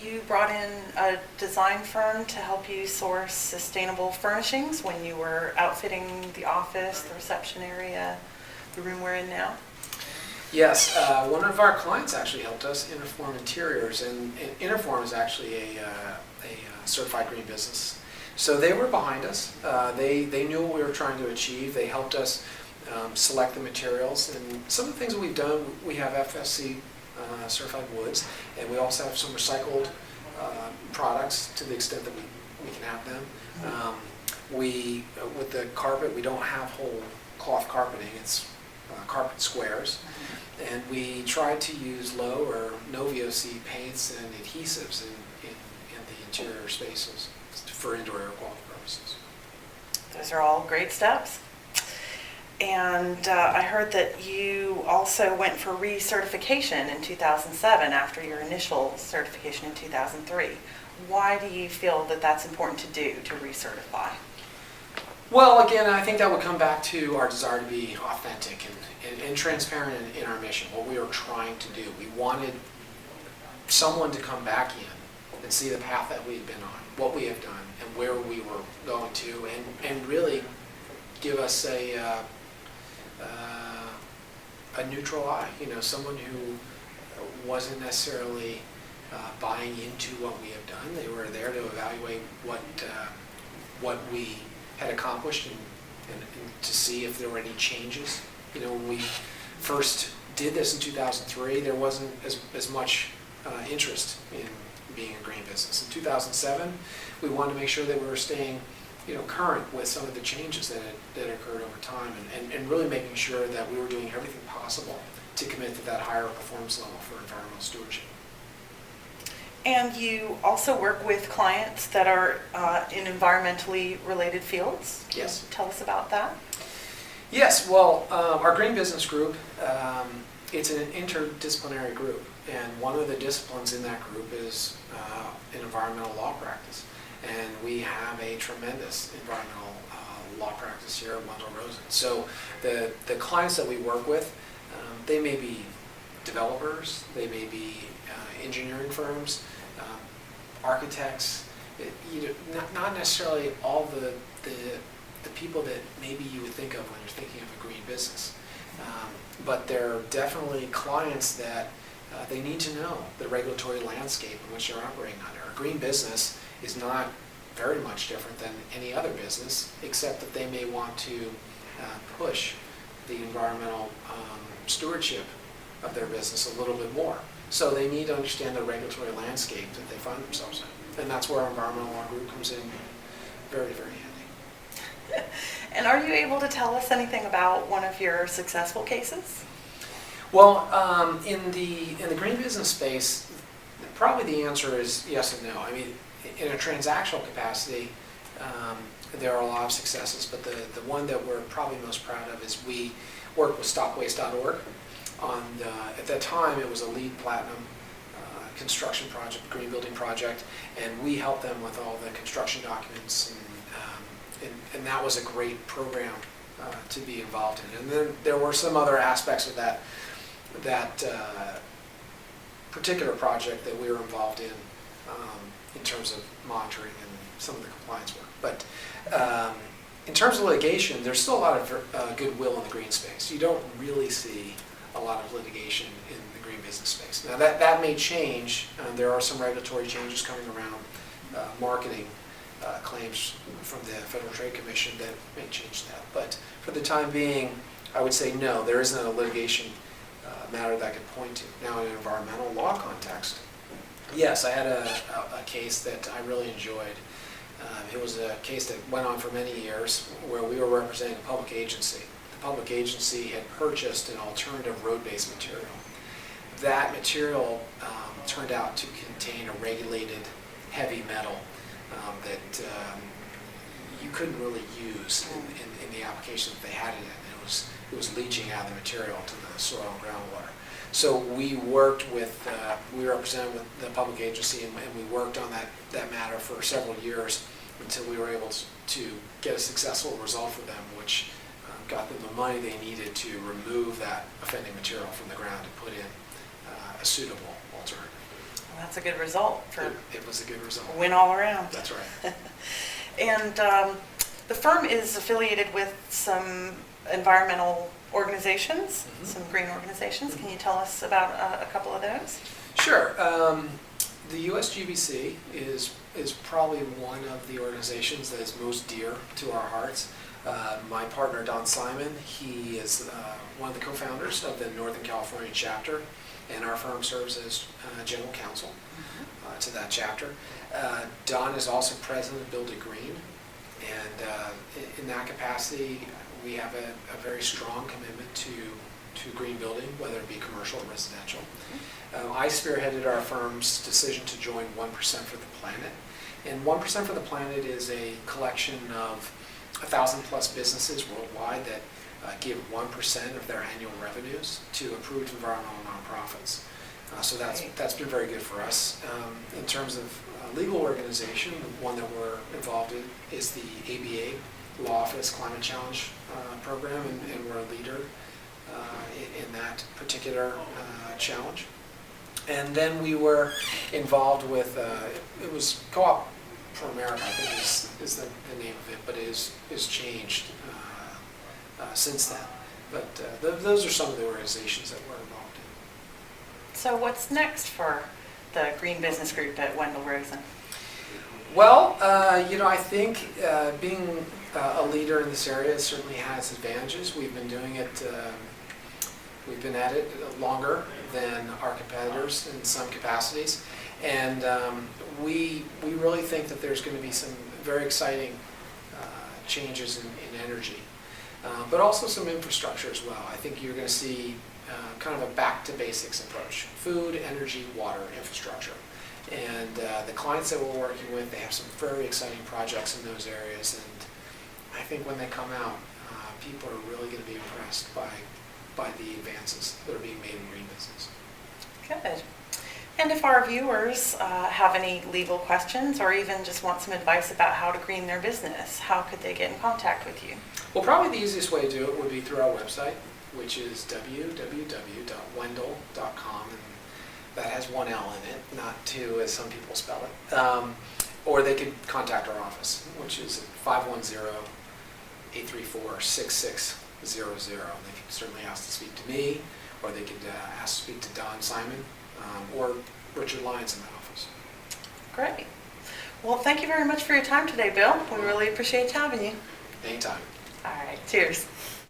You brought in a design firm to help you source sustainable furnishings when you were outfitting the office, the reception area, the room we're in now? Yes, one of our clients actually helped us, Interform Interiors, and Interform is actually a certified green business. So they were behind us. They knew what we were trying to achieve. They helped us select the materials, and some of the things that we've done, we have FSC certified woods, and we also have some recycled products to the extent that we can have them. With the carpet, we don't have whole cloth carpeting, it's carpet squares, and we try to use low or no VOC paints and adhesives in the interior spaces for indoor air quality purposes. Those are all great steps. And I heard that you also went for recertification in 2007 after your initial certification in 2003. Why do you feel that that's important to do, to recertify? Well, again, I think that would come back to our desire to be authentic and transparent in our mission, what we were trying to do. We wanted someone to come back in and see the path that we've been on, what we have done, and where we were going to, and really give us a neutral eye, someone who wasn't necessarily buying into what we have done. They were there to evaluate what we had accomplished and to see if there were any changes. When we first did this in 2003, there wasn't as much interest in being a green business. In 2007, we wanted to make sure that we were staying current with some of the changes that occurred over time, and really making sure that we were doing everything possible to commit to that higher performance level for environmental stewardship. And you also work with clients that are in environmentally related fields. Yes. Can you tell us about that? Yes, well, our Green Business Group, it's an interdisciplinary group, and one of the disciplines in that group is an environmental law practice. And we have a tremendous environmental law practice here at Wendel Rosen. So the clients that we work with, they may be developers, they may be engineering firms, architects, not necessarily all the people that maybe you would think of when you're thinking of a green business. But they're definitely clients that they need to know the regulatory landscape in which they're operating under. A green business is not very much different than any other business, except that they may want to push the environmental stewardship of their business a little bit more. So they need to understand the regulatory landscape that they find themselves in. And that's where our environmental law group comes in very, very handy. And are you able to tell us anything about one of your successful cases? Well, in the green business space, probably the answer is yes and no. I mean, in a transactional capacity, there are a lot of successes, but the one that we're probably most proud of is we worked with StopWaste.org on at that time it was a LEED Platinum construction project, green building project, and we helped them with all the construction documents, and that was a great program to be involved in. And then there were some other aspects of that particular project that we were involved in terms of monitoring and some of the compliance work. But in terms of litigation, there's still a lot of goodwill in the green space. You don't really see a lot of litigation in the green business space. Now that may change. There are some regulatory changes coming around marketing claims from the Federal Trade Commission that may change that. But for the time being, I would say no, there isn't a litigation matter that I could point to. Now in an environmental law context, yes, I had a case that I really enjoyed. It was a case that went on for many years where we were representing a public agency. The public agency had purchased an alternative road-based material. That material turned out to contain a regulated heavy metal that you couldn't really use in the application that they had it in. It was leaching out of the material to the soil and groundwater. So we worked with, we represented with the public agency, and we worked on that matter for several years until we were able to get a successful result for them, which got them the money they needed to remove that offending material from the ground and put in a suitable alternative. Well, that's a good result for It was a good result. win all around. That's right. And the firm is affiliated with some environmental organizations, some green organizations. Can you tell us about a couple of those? Sure. The USGBC is probably one of the organizations that is most dear to our hearts. My partner, Don Simon, he is one of the co-founders of the Northern California chapter, and our firm serves as general counsel to that chapter. Don is also president of Build It Green, and in that capacity, we have a very strong commitment to green building, whether it be commercial or residential. I spearheaded our firm's decision to join 1% for the Planet. And 1% for the Planet is a collection of 1,000 plus businesses worldwide that give 1% of their annual revenues to approved environmental nonprofits. So that's been very good for us. In terms of legal organization, the one that we're involved in is the ABA Law Office Climate Challenge program, and we're a leader in that particular challenge. And then we were involved with, it was Co-op for America, I think is the name of it, but it is changed since then. But those are some of the organizations that we're involved in. So what's next for the Green Business Group at Wendel Rosen? Well, I think being a leader in this area certainly has advantages. We've been doing it, we've been at it longer than our competitors in some capacities. And we really think that there's going to be some very exciting changes in energy, but also some infrastructure as well. I think you're going to see kind of a back to basics approach: food, energy, water, infrastructure. And the clients that we're working with, they have some very exciting projects in those areas. And I think when they come out, people are really going to be impressed by the advances that are being made in green business. Good. And if our viewers have any legal questions or even just want some advice about how to green their business, how could they get in contact with you? Well, probably the easiest way to do it would be through our website, which is www.wendel.com, and that has one L in it, not two as some people spell it. Or they could contact our office, which is 510-834-6600. They could certainly ask to speak to me, or they could ask to speak to Don Simon, or Richard Lyons in the office. Great. Well, thank you very much for your time today, Bill. We really appreciate having you. Anytime. All right. Cheers.